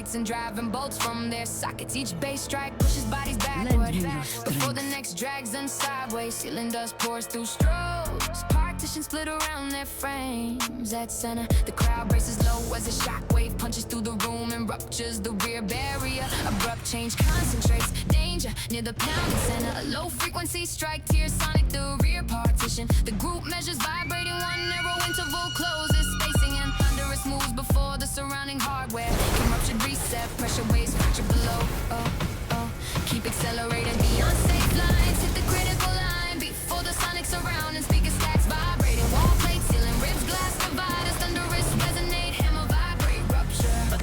plates and driving bolts from their sockets. Each bass strike pushes bodies backward before the next drags them sideways. Ceiling dust pours through strobes. Partitions split around their frames. At center, the crowd braces low as a shockwave punches through the room and ruptures the rear barrier. Abrupt change concentrates danger near the pounding center. A low frequency strike tears sonic the rear partition. The group measures vibrating, one narrow interval closes, spacing and thunderous moves before the surrounding hardware can rupture, reset, pressure waves fracture below. Keep accelerating beyond safe lines, hit the critical line before the sonic surround and speaker stacks vibrating. Wall plates, ceiling ribs, glass dividers, thunderous resonate, hammer vibrate, rupture. But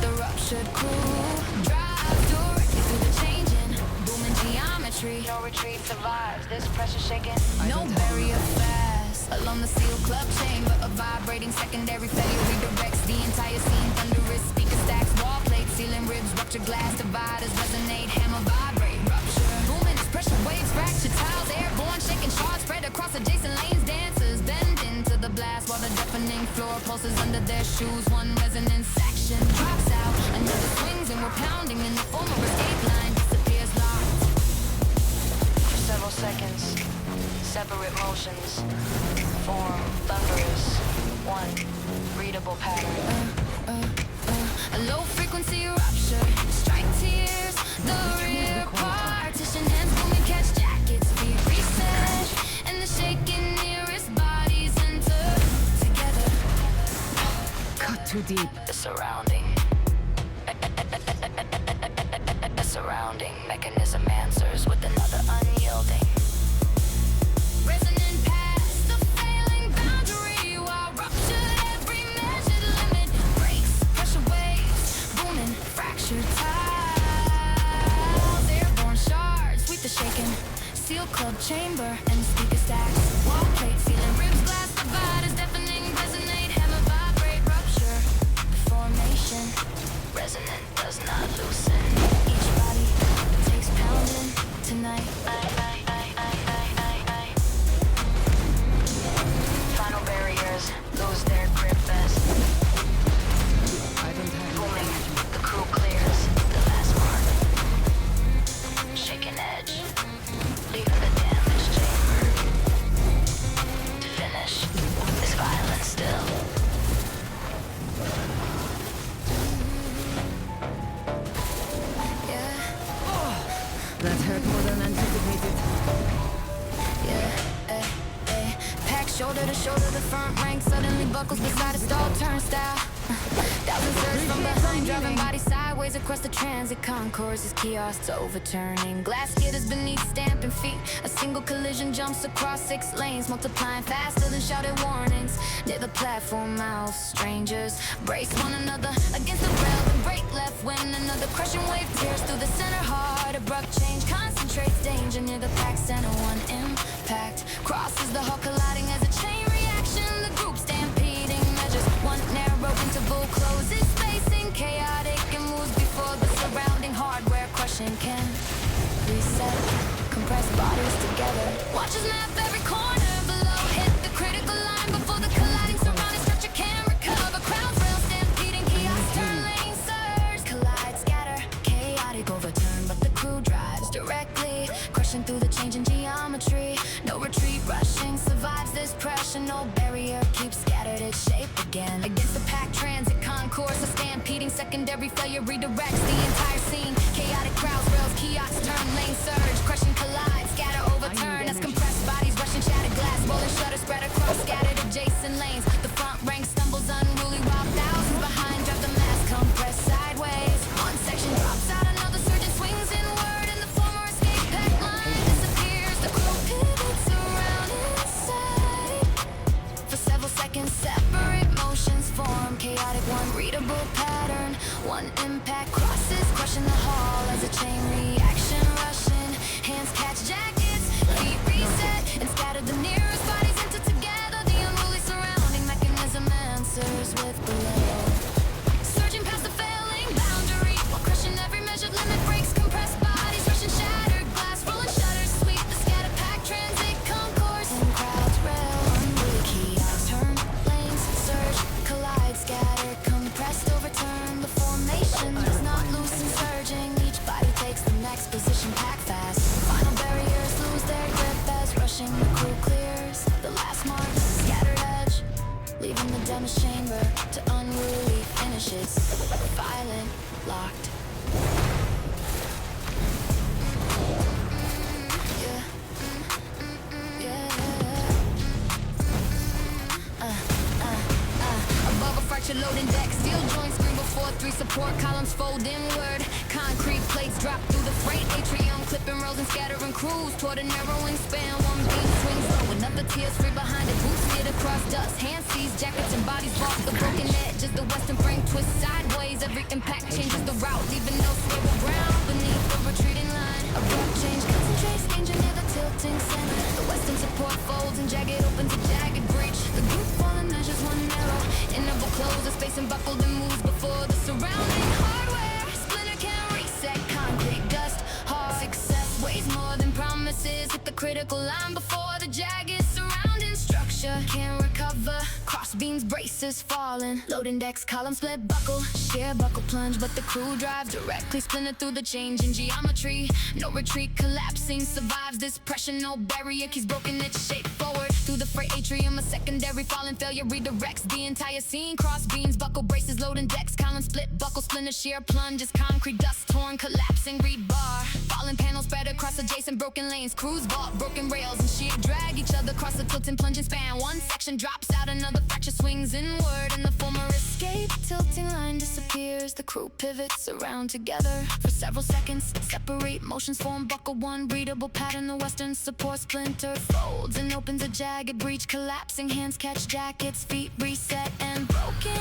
the ruptured crew drives directly through the changing, booming geometry. No retreat survives this pressure shaking. No barrier fast along the sealed club chamber. A vibrating secondary failure redirects the entire scene. Thunderous speaker stacks, wall plates, ceiling ribs, ruptured glass dividers resonate, hammer vibrate, rupture. Booming as pressure waves fracture tiles, airborne shaking shards spread across adjacent lanes. Dancers bend into the blast while the deafening floor pulses under their shoes. One resonant section drops out, another swings and we're pounding in the former escape line disappears locked. For several seconds, separate motions form thunderous, one readable pattern. A low frequency rupture, strike tears, the rear partition, hands booming, catch jackets, feet reset, and the shaking nearest bodies enter together. Cut too deep. The surrounding mechanism answers with another unyielding. Resonant past the failing boundary while ruptured every measured limit breaks. Pressure waves, booming, fractured tiles, airborne shards sweep the shaken seal club chamber and speaker stacks. Wall plate, ceiling ribs, glass dividers, deafening, resonate, hammer vibrate, rupture. Formation, resonant does not loosen. Each body takes pounding tonight. Final barriers lose their grip best. Booming, the crew clears the last mark. Shaking edge, leaving the damaged chamber. To finish this violence still. That hurt more than anticipated. Packed shoulder to shoulder, the front rank suddenly buckles beside a stall turnstile. Thousands surge from behind, driving bodies sideways across the transit concourse as kiosks overturning. Glass skitters beneath stamping feet. A single collision jumps across 6 lanes, multiplying faster than shouted warnings. Near the platform mouth, strangers brace one another against the rail and break left when another crushing wave tears through the center heart. Abrupt change concentrates danger near the packed center. One impact crosses the hall, colliding as a chain reaction. The group stampeding measures one narrow interval closes, spacing chaotic and moves before the surrounding hardware crushing can reset. Compressed bodies together. Watchers map every corner below, hit the critical line before the colliding surrounding structure can recover. Crowds rail stampeding, kiosks turn lane, surge, collide, scatter, chaotic overturn, but the crew drives directly, crushing through the changing geometry. No retreat, rushing survives this pressure. No barrier keeps scattered its shape again. Against the packed transit concourse, a stampeding secondary failure redirects the entire scene. Chaotic crowds, rails, kiosks turn lane, surge, crushing, collide, scatter, overturn as compressed bodies rushing, shattered glass, rolling shutters spread across scattered adjacent lanes. The front rank stumbles unruly while thousands behind drive the mass compressed sideways. One section drops out, another surgeon swings inward, and the former escape pack line disappears. The crew pivots around inside. For several seconds, separate motions form chaotic, one readable pattern. One impact crosses, crushing the hall as a chain reaction rushing. Hands catch jackets, feet reset, and scatter the nearest bodies into together. The unruly surrounding mechanism answers with below. Surging past the failing boundary, while crushing every measured limit breaks. Compressed bodies rushing, shattered glass, rolling shutters sweep the scattered packed transit concourse. And crowds rail, unruly kiosks turn lanes, surge, collide, scatter, compressed, overturn. damage chamber to unruly finishes. Violent, locked. Above a fractured loading deck, steel joints scream before 3 support columns fold inward. Concrete plates drop through the freight atrium, clipping rails and scattering crews toward a narrowing span. One beam swings low, another tears free behind it. Boots skid across dust, hands seize jackets and bodies vault. The broken edge as the western frame twists sideways. Every impact changes the route, leaving no stable ground beneath the retreating line. Abrupt change concentrates danger near the tilting center. The western support folds and jagged opens a jagged breach. The group falling measures one narrow interval close, the space and buckled and moves before the surrounding hardware. Splinter can't reset, concrete dust hard. Success weighs more than promises. Hit the critical line before the jagged surrounding structure can't recover. Cross beams, braces falling. Loading decks, column split, buckle. Sheer buckle plunge, but the crew drives directly. Splinter through the change in geometry. No retreat, collapsing survives this pressure. No barrier keeps broken its shape forward. Through the freight atrium, a secondary falling failure redirects the entire scene. Cross beams, buckle braces, loading decks, column split, buckle, splinter, sheer plunges. Concrete dust torn, collapsing rebar. Falling panels spread across adjacent broken lanes. Crews vault, broken rails, and sheer drag each other across the tilting plunging span. One section drops out, another fracture swings inward, and the former escape. Tilting line disappears, the crew pivots around together for several seconds. Separate motions form, buckle one readable pattern. The western support splinter folds and opens a jagged breach. Collapsing hands catch jackets, feet reset and broken.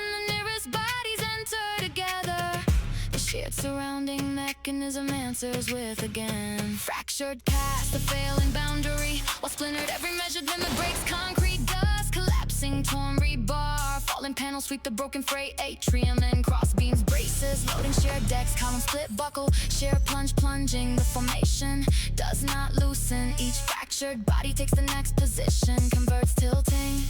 The nearest bodies enter together. The shared surrounding mechanism answers with again. Fractured past the failing boundary, while splintered every measured limit breaks. Concrete dust collapsing, torn rebar. Falling panels sweep the broken freight atrium and cross beams, braces, loading shared decks, column split, buckle, sheer plunge, plunging. The formation does not loosen. Each fractured body takes the next position, converts tilting.